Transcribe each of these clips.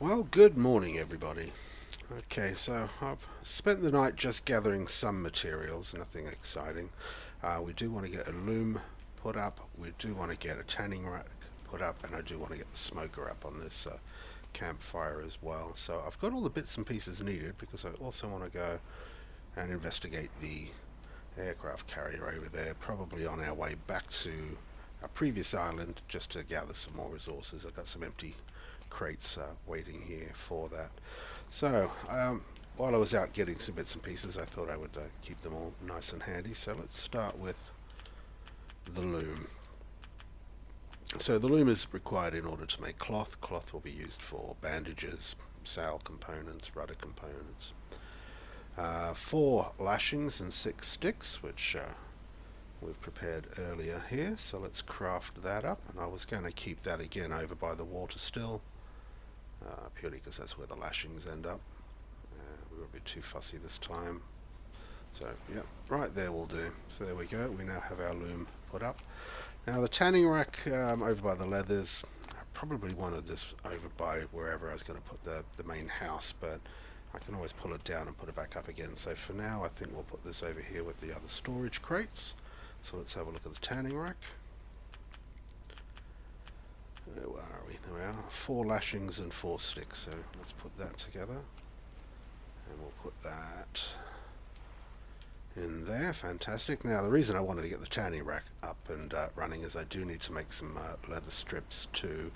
Well, good morning, everybody. Okay, so I've spent the night just gathering some materials, nothing exciting. We do want to get a loom put up, we do want to get a tanning rack put up, and I do want to get the smoker up on this campfire as well. So I've got all the bits and pieces needed because I also want to go and investigate the aircraft carrier over there, probably on our way back to our previous island just to gather some more resources. I've got some empty crates waiting here for that. So while I was out getting some bits and pieces, I thought I would keep them all nice and handy. So let's start with the loom. So the loom is required in order to make cloth. Cloth will be used for bandages, sail components, rudder components. 4 lashings and 6 sticks, which we've prepared earlier here. So let's craft that up, and I was going to keep that again over by the water still, purely because that's where the lashings end up. We were a bit too fussy this time. So yeah, right there will do. So there we go, we now have our loom put up. Now the tanning rack over by the leathers, I probably wanted this over by wherever I was going to put the main house, but I can always pull it down and put it back up again. So for now I think we'll put this over here with the other storage crates. So let's have a look at the tanning rack. Where are we? There we are. 4 lashings and 4 sticks. So let's put that together. And we'll put that in there. Fantastic. Now the reason I wanted to get the tanning rack up and running is I do need to make some leather strips to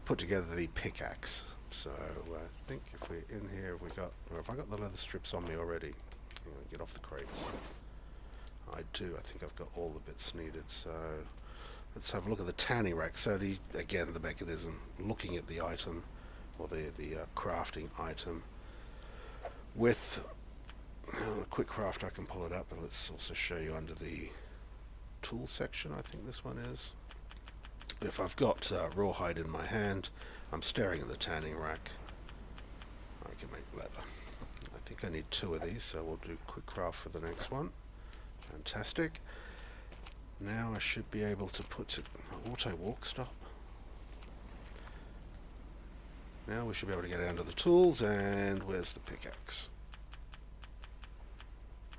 put together the pickaxe. So I think if we're in here, have I got the leather strips on me already? Get off the crates. I do. I think I've got all the bits needed. So let's have a look at the tanning rack. So again, the mechanism, looking at the item, or the crafting item. With a quick craft I can pull it up, but let's also show you under the tool section, I think this one is. If I've got rawhide in my hand, I'm staring at the tanning rack, I can make leather. I think I need 2 of these, so we'll do quick craft for the next one. Fantastic. Now I should be able to put to auto walk stop. Now we should be able to get down to the tools, and where's the pickaxe?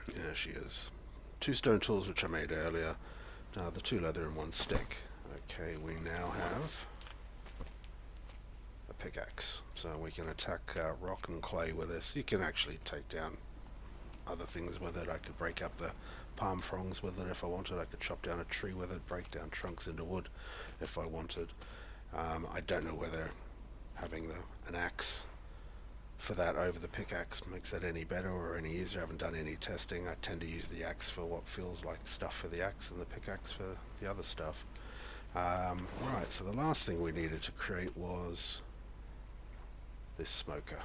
There she is. 2 stone tools which I made earlier. The 2 leather and 1 stick. Okay, we now have a pickaxe. So we can attack rock and clay with this. You can actually take down other things with it. I could break up the palm fronds with it if I wanted. I could chop down a tree with it, break down trunks into wood if I wanted. I don't know whether having an axe for that over the pickaxe makes that any better or any easier. I haven't done any testing. I tend to use the axe for what feels like stuff for the axe and the pickaxe for the other stuff. Right, so the last thing we needed to create was this smoker.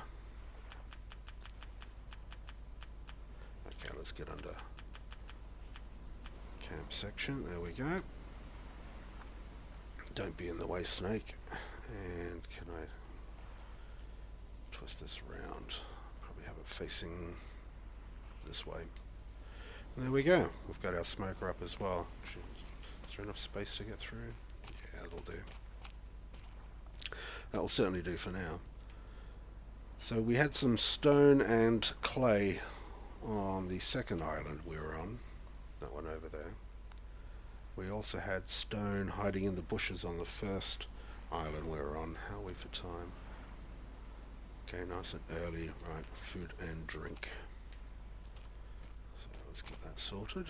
Okay, let's get under camp section. There we go. Don't be in the way, snake. And can I twist this around? Probably have it facing this way. And there we go. We've got our smoker up as well. Is there enough space to get through? Yeah, that'll do. That'll certainly do for now. So we had some stone and clay on the second island we were on. That one over there. We also had stone hiding in the bushes on the first island we were on. How are we for time? Okay, nice and early. Right, food and drink. So let's get that sorted.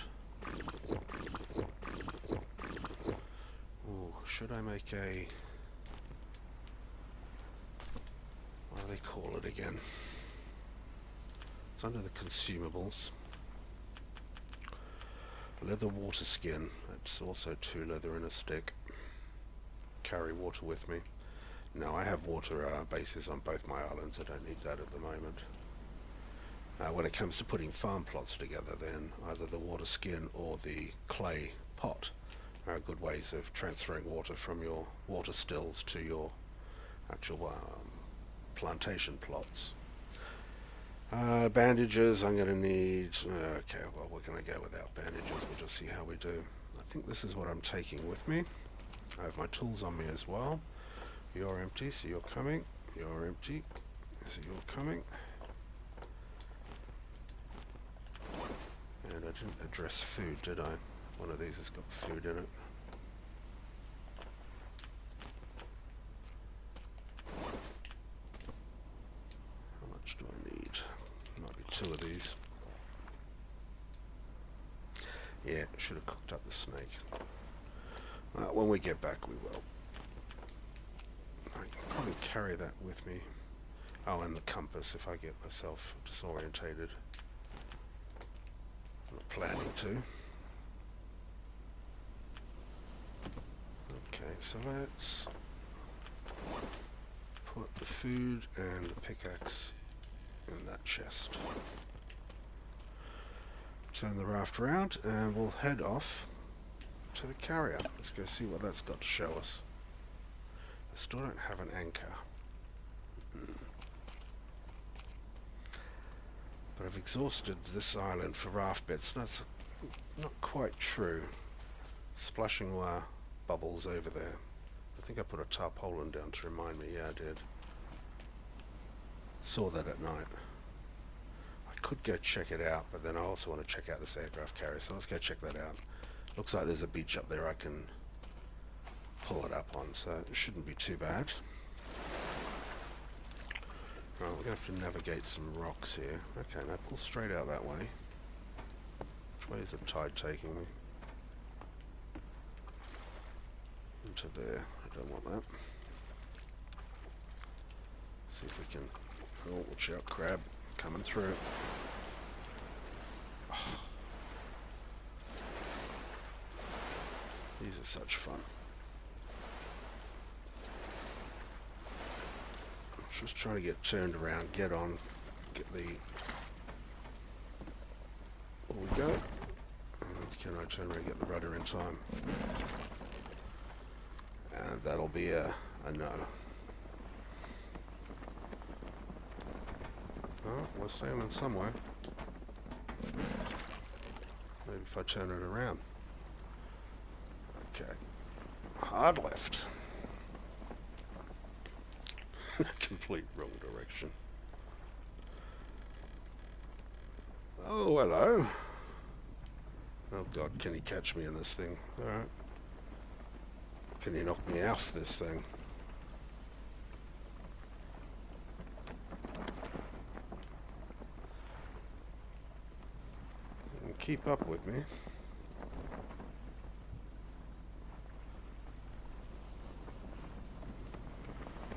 Oh, should I make a... what do they call it again? It's under the consumables. Leather water skin. That's also 2 leather and a stick. Carry water with me. No, I have water bases on both my islands. I don't need that at the moment. When it comes to putting farm plots together, then either the water skin or the clay pot are good ways of transferring water from your water stills to your actual plantation plots. Bandages, I'm going to need... okay, well, we're going to go without bandages. We'll just see how we do. I think this is what I'm taking with me. I have my tools on me as well. You're empty, so you're coming. You're empty. so you're coming. And I didn't address food, did I? One of these has got food in it. How much do I need? Might be 2 of these. Yeah, should have cooked up the snake. When we get back, we will. I can probably carry that with me. Oh, and the compass if I get myself disorientated. I'm not planning to. Okay, so let's put the food and the pickaxe in that chest. Turn the raft around and we'll head off to the carrier. Let's go see what that's got to show us. I still don't have an anchor. But I've exhausted this island for raft bits. That's not quite true. Splashing bubbles over there. I think I put a tarpaulin down to remind me. Yeah, I did. Saw that at night. I could go check it out, but then I also want to check out this aircraft carrier, so let's go check that out. Looks like there's a beach up there I can pull it up on, so it shouldn't be too bad. Right, we're going to have to navigate some rocks here. Okay, now pull straight out that way. Which way is the tide taking me? Into there. I don't want that. See if we can... Oh, watch out, crab. Coming through. Oh. These are such fun. Just trying to get turned around, get on, get the... There we go. Can I turn around and get the rudder in time? And that'll be a no. Oh, we're sailing somewhere. Maybe if I turn it around. Okay. Hard left. Complete wrong direction. Oh, hello. Oh God, can he catch me in this thing? Alright. Can he knock me off this thing? And keep up with me.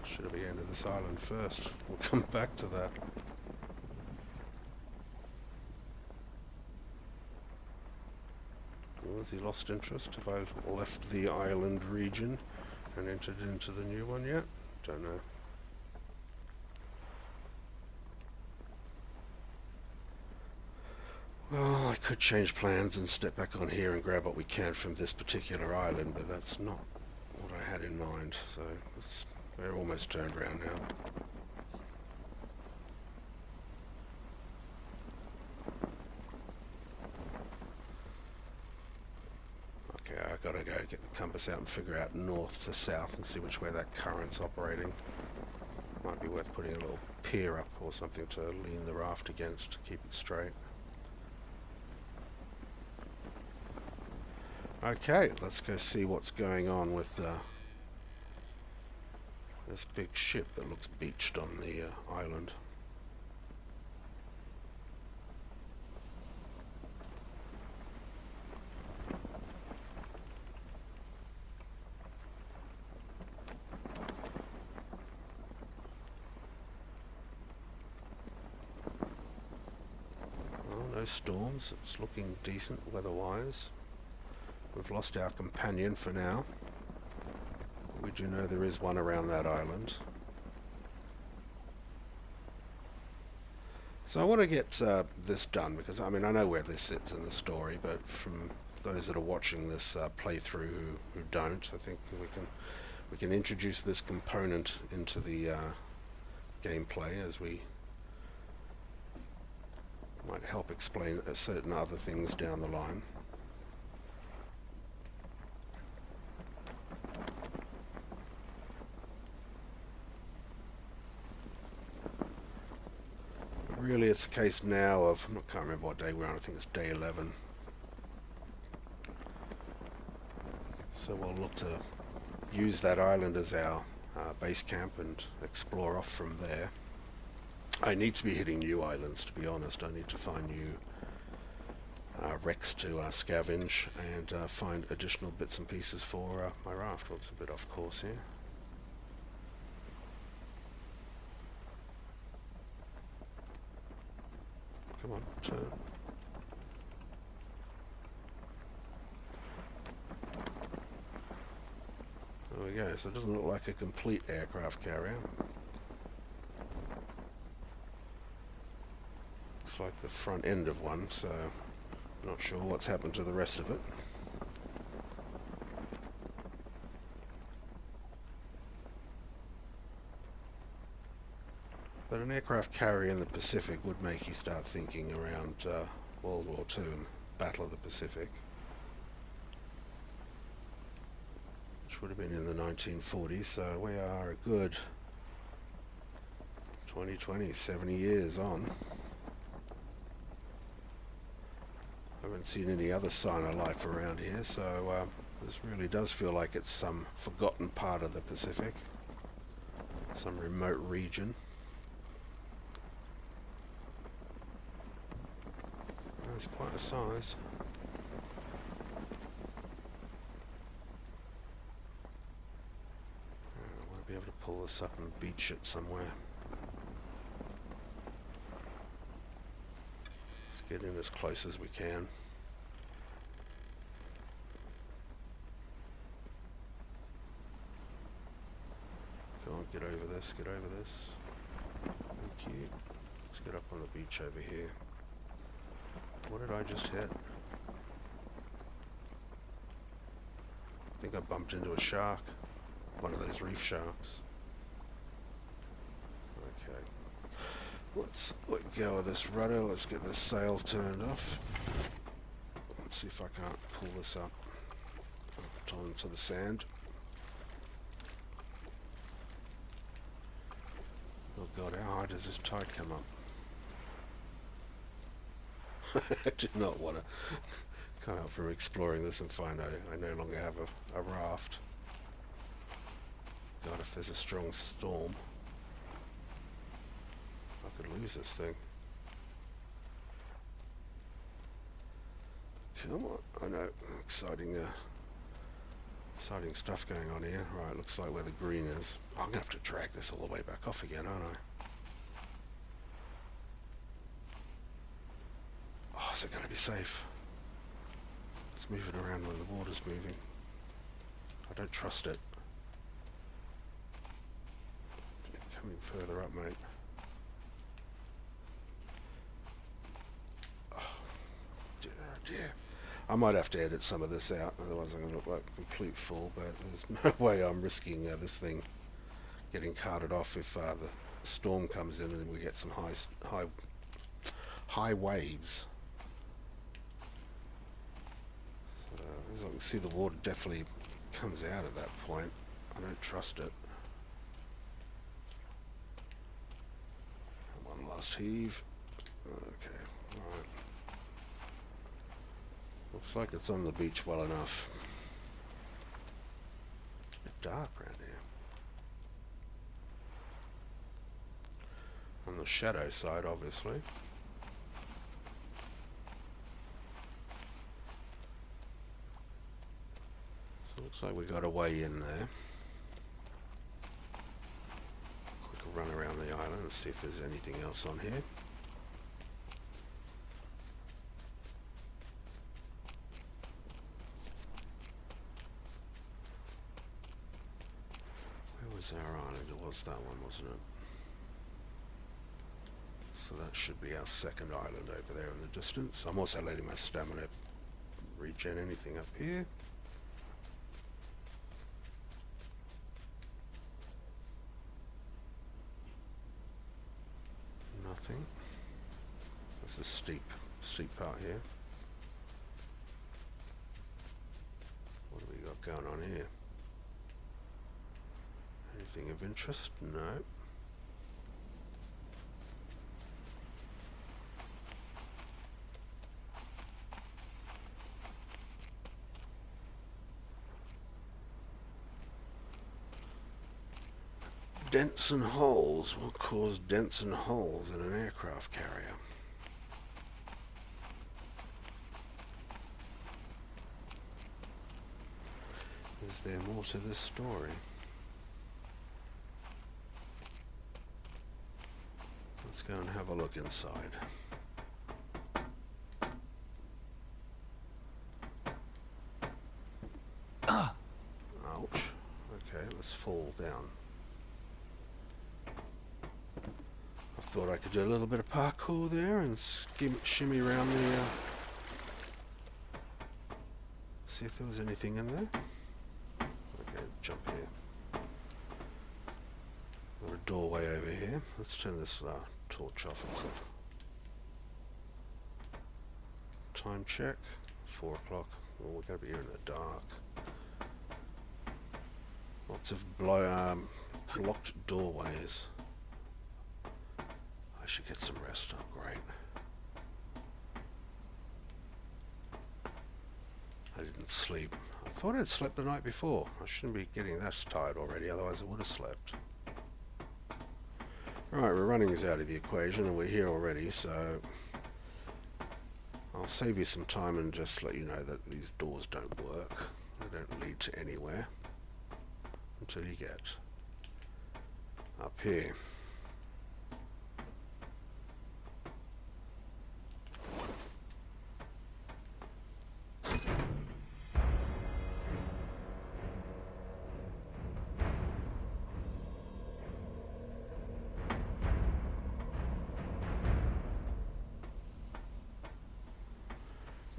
Should have ended this island first. We'll come back to that. Well, has he lost interest? Have I left the island region and entered into the new one yet? Don't know. Well, I could change plans and step back on here and grab what we can from this particular island, but that's not what I had in mind, so we're almost turned around now. Okay, I gotta go get the compass out and figure out north to south and see which way that current's operating. Might be worth putting a little pier up or something to lean the raft against to keep it straight. Okay, let's go see what's going on with this big ship that looks beached on the island. Well, no storms. It's looking decent weather-wise. We've lost our companion for now. We do know there is one around that island. So I want to get this done because I mean I know where this sits in the story, but from those that are watching this playthrough who don't, I think we can introduce this component into the gameplay as we might help explain certain other things down the line. really it's a case now of, I can't remember what day we're on, I think it's day 11. So we'll look to use that island as our base camp and explore off from there. I need to be hitting new islands, to be honest. I need to find new wrecks to scavenge and find additional bits and pieces for my raft. Whoops, a bit off course here. Come on, turn. There we go, so it doesn't look like a complete aircraft carrier. Looks like the front end of one, so not sure what's happened to the rest of it. But an aircraft carrier in the Pacific would make you start thinking around World War II and Battle of the Pacific, which would have been in the 1940s, so we are a good 70 years on. I haven't seen any other sign of life around here, so this really does feel like it's some forgotten part of the Pacific, some remote region. That's quite a size. I want to be able to pull this up and beach it somewhere. Let's get in as close as we can. Come on, get over this, get over this. Thank you. Let's get up on the beach over here. What did I just hit? I think I bumped into a shark. One of those reef sharks. Okay. Let's let go of this rudder. Let's get this sail turned off. Let's see if I can't pull this up onto the sand. Oh God, how high does this tide come up? I did not want to come out from exploring this and find I no longer have a raft. God, if there's a strong storm, I could lose this thing. Come on, I know, exciting stuff going on here. Right, looks like where the green is. I'm going to have to drag this all the way back off again, aren't I? Oh, is it going to be safe? It's moving around when the water's moving. I don't trust it. Coming further up, mate. Oh, dear. I might have to edit some of this out, otherwise I'm going to look like a complete fool, but there's no way I'm risking this thing getting carted off if the storm comes in and we get some high waves. So, as I can see, the water definitely comes out at that point. I don't trust it. One last heave. Okay, alright. Looks like it's on the beach well enough. It's a bit dark around here. On the shadow side, obviously. So it looks like we got a way in there. Quick run around the island and see if there's anything else on here. Our island, it was that one, wasn't it? So that should be our second island over there in the distance. I'm also letting my stamina regen. Anything up here? Nothing. There's a steep part here. What have we got going on here? Anything of interest? No. Dents and holes will cause dents and holes in an aircraft carrier. Is there more to this story? Let's go and have a look inside. Ouch. Okay, let's fall down. I thought I could do a little bit of parkour there and shimmy around the... see if there was anything in there. Okay, jump here. Got a doorway over here. Let's turn this torch off. Time check. 4 o'clock. Well, we're going to be here in the dark. Lots of blocked doorways. I should get some rest. Oh, great. I didn't sleep. I thought I'd slept the night before. I shouldn't be getting that tired already, otherwise I would have slept. Right, we're running us out of the equation and we're here already, so I'll save you some time and just let you know that these doors don't work. They don't lead to anywhere until you get up here.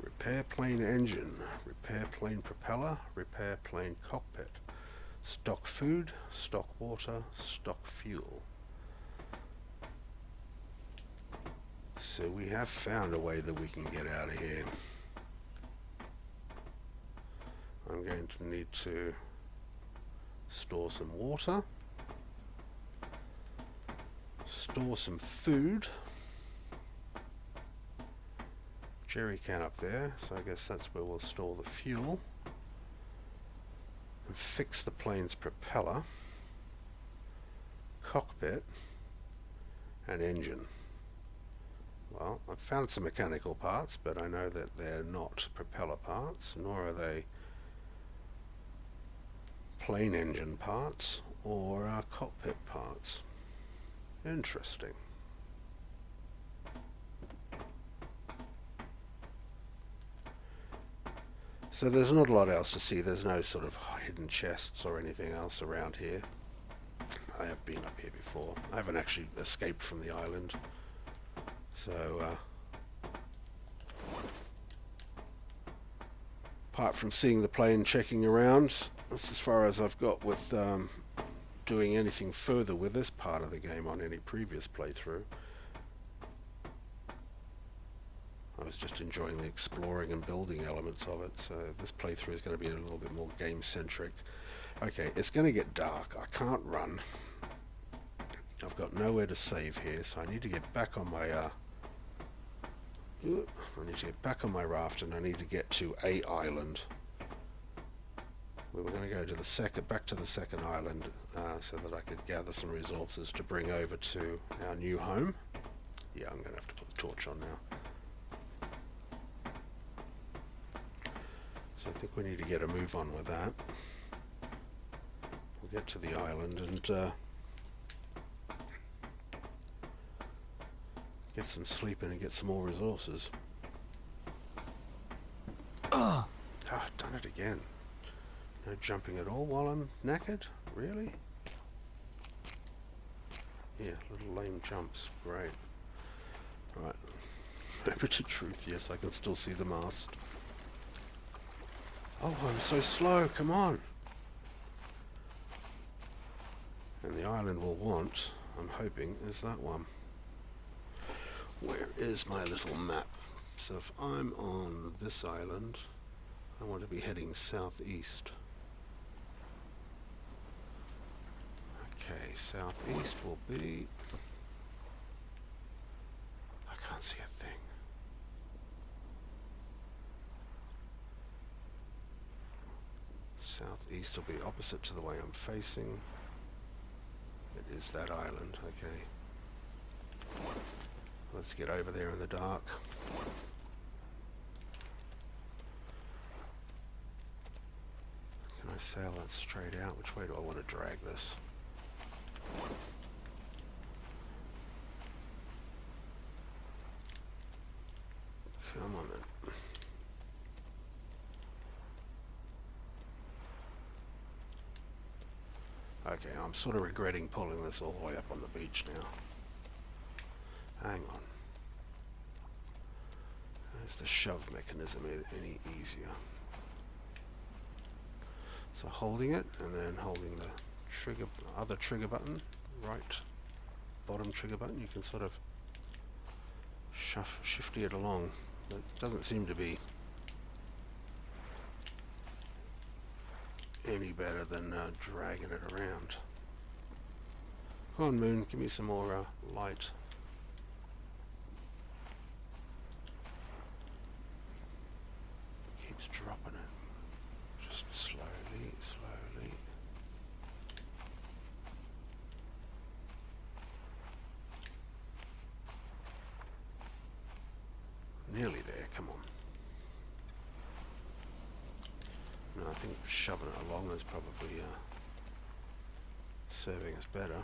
Repair plane engine, repair plane propeller, repair plane cockpit, stock food, stock water, stock fuel. So we have found a way that we can get out of here. I'm going to need to store some water, store some food. Jerry can up there, so I guess that's where we'll store the fuel. And fix the plane's propeller, cockpit, and engine. Well, I've found some mechanical parts, but I know that they're not propeller parts, nor are they plane engine parts or cockpit parts. Interesting. So there's not a lot else to see. There's no sort of hidden chests or anything else around here. I have been up here before. I haven't actually escaped from the island. So, apart from seeing the plane checking around, that's as far as I've got with doing anything further with this part of the game on any previous playthrough. I was just enjoying the exploring and building elements of it, so this playthrough is going to be a little bit more game-centric. Okay, it's going to get dark. I can't run. I've got nowhere to save here, so I need to get back on my raft, and I need to get to a island. We were going to go to the back to the second island, so that I could gather some resources to bring over to our new home. Yeah, I'm going to have to put the torch on now. So I think we need to get a move on with that. We'll get to the island and get some sleep in and get some more resources. Ah, done it again. No jumping at all while I'm knackered? Really? Yeah, little lame jumps. Great. Alright. Moment of truth, yes, I can still see the mast. Oh, I'm so slow, come on. And the island we'll want, I'm hoping, is that one. Where is my little map? So if I'm on this island, I want to be heading southeast. Okay, southeast will be... I can't see a thing. Southeast will be opposite to the way I'm facing. It is that island, okay. Let's get over there in the dark. Can I sail that straight out? Which way do I want to drag this? Come on then. Okay, I'm sort of regretting pulling this all the way up on the beach now. Hang on. Is the shove mechanism any easier? So holding it and then holding the other trigger button, right bottom trigger button, you can sort of shifty it along. But it doesn't seem to be any better than dragging it around. Come on, Moon, give me some more light. Keeps dropping it. Just slowly, slowly. Nearly there, come on. No, I think shoving it along is probably serving us better.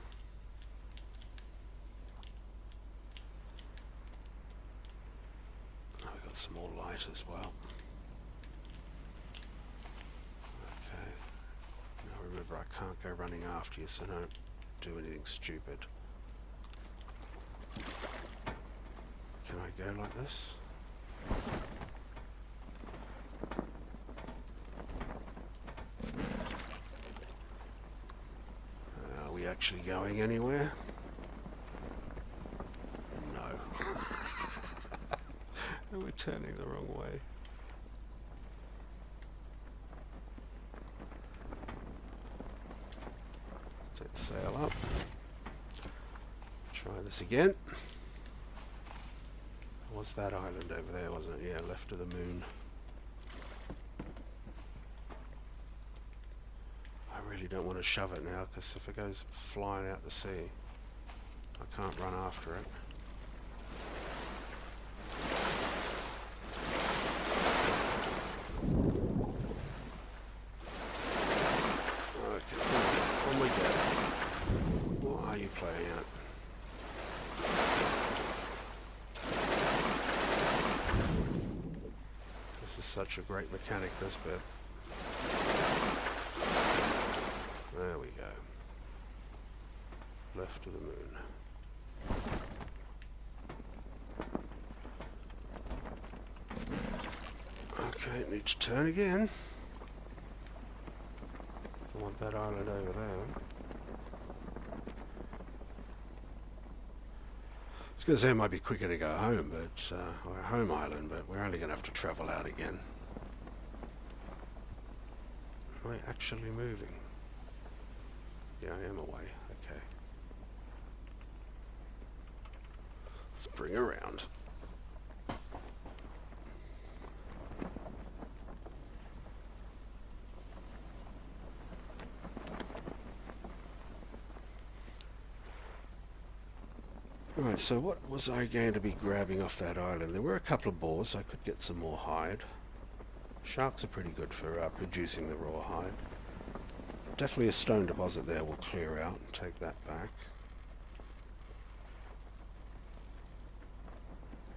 Oh, we've got some more light as well. Okay. Now remember, I can't go running after you, so don't do anything stupid. Can I go like this? Are we actually going anywhere? No. We're turning the wrong way. Take the sail up. Try this again. Was that island over there, wasn't it? Yeah, left of the moon. I really don't want to shove it now, because if it goes flying out to sea, I can't run after it. Okay, on we go. What are you playing at? Such a great mechanic, this bit. There we go. Left of the moon. Okay, need to turn again. I want that island over there. I was going to say it might be quicker to go home, but or home island, but we're only going to have to travel out again. Am I actually moving? Yeah, I am away. Okay. Let's bring her around. Right, so what was I going to be grabbing off that island? There were a couple of boars. I could get some more hide. Sharks are pretty good for producing the raw hide. Definitely a stone deposit there we'll clear out and take that back.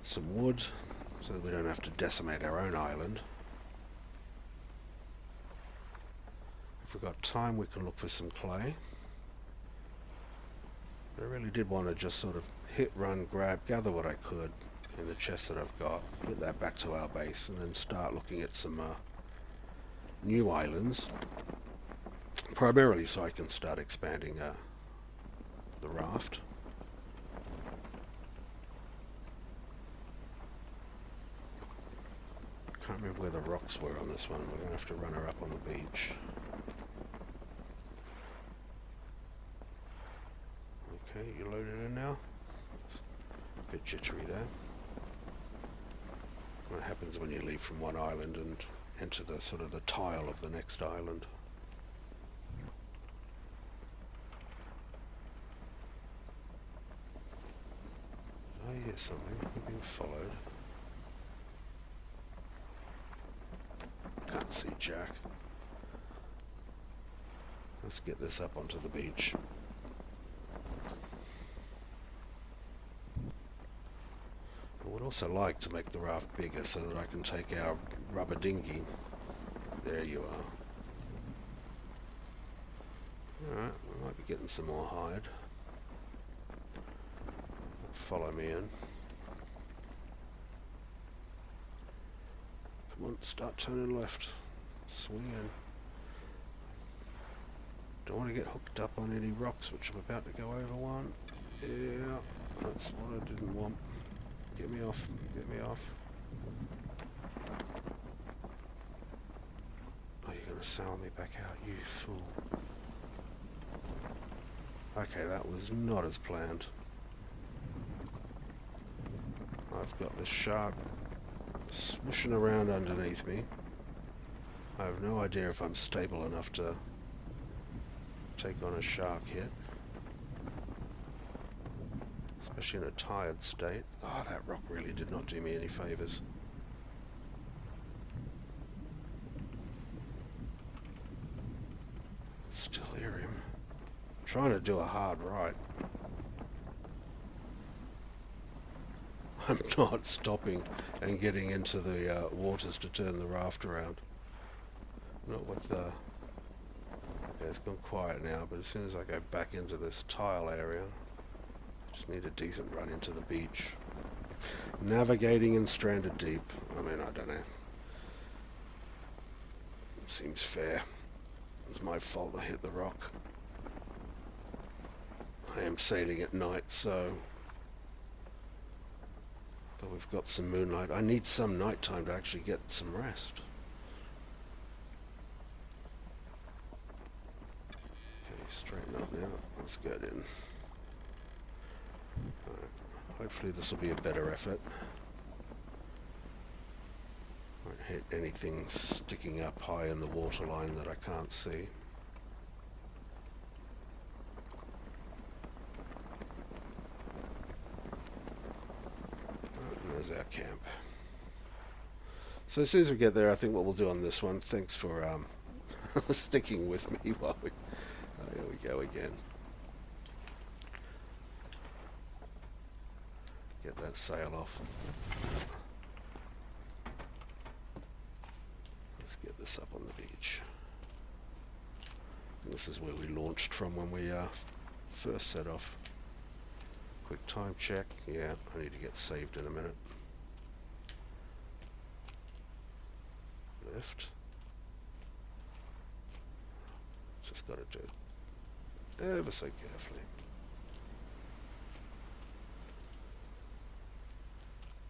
Some wood, so that we don't have to decimate our own island. If we've got time, we can look for some clay. But I really did want to just sort of hit, run, grab, gather what I could in the chest that I've got, put that back to our base, and then start looking at some new islands, primarily so I can start expanding the raft. Can't remember where the rocks were on this one. We're going to have to run her up on the beach. Okay, you loaded in now? A bit jittery there. What happens when you leave from one island and enter the sort of the tile of the next island? something. We're being followed. Can't see Jack. Let's get this up onto the beach. I would also like to make the raft bigger so that I can take our rubber dinghy. There you are. Alright, I might be getting some more hide. Follow me in. Come on, start turning left. Swing in. Don't want to get hooked up on any rocks, which I'm about to go over one. Yeah, that's what I didn't want. Get me off. Get me off. Oh, you're going to sail me back out, you fool. Okay, that was not as planned. I've got this shark swooshing around underneath me. I have no idea if I'm stable enough to take on a shark hit. Especially in a tired state. Oh, that rock really did not do me any favours. Still hear him. Trying to do a hard right. I'm not stopping and getting into the waters to turn the raft around. Not with the... Okay, it's gone quiet now, but as soon as I go back into this tile area, I just need a decent run into the beach. Navigating in stranded deep. I mean, I don't know. Seems fair. It's my fault I hit the rock. I am sailing at night, so... Although we've got some moonlight, I need some nighttime to actually get some rest. Okay, straighten up now. Let's get in. Right. Hopefully this will be a better effort. Won't hit anything sticking up high in the waterline that I can't see. There's our camp. So as soon as we get there, I think what we'll do on this one, thanks for sticking with me while we... Oh, here we go again. Get that sail off. Let's get this up on the beach. This is where we launched from when we first set off. Quick time check. Yeah, I need to get saved in a minute. Lift. Just got to do it ever so carefully.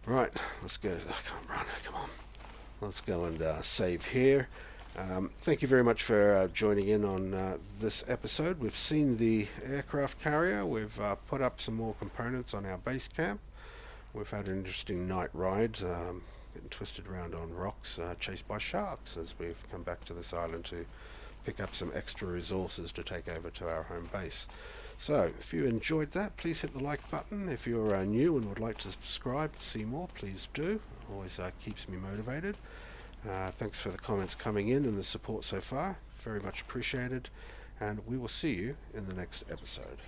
Right, let's go. I can't run. Come on. Let's go and save here. Thank you very much for joining in on this episode. We've seen the aircraft carrier. We've put up some more components on our base camp. We've had an interesting night ride, getting twisted around on rocks, chased by sharks as we've come back to this island to pick up some extra resources to take over to our home base. So, if you enjoyed that, please hit the like button. If you're new and would like to subscribe to see more, please do. Always keeps me motivated. Thanks for the comments coming in and the support so far. Very much appreciated. And we will see you in the next episode.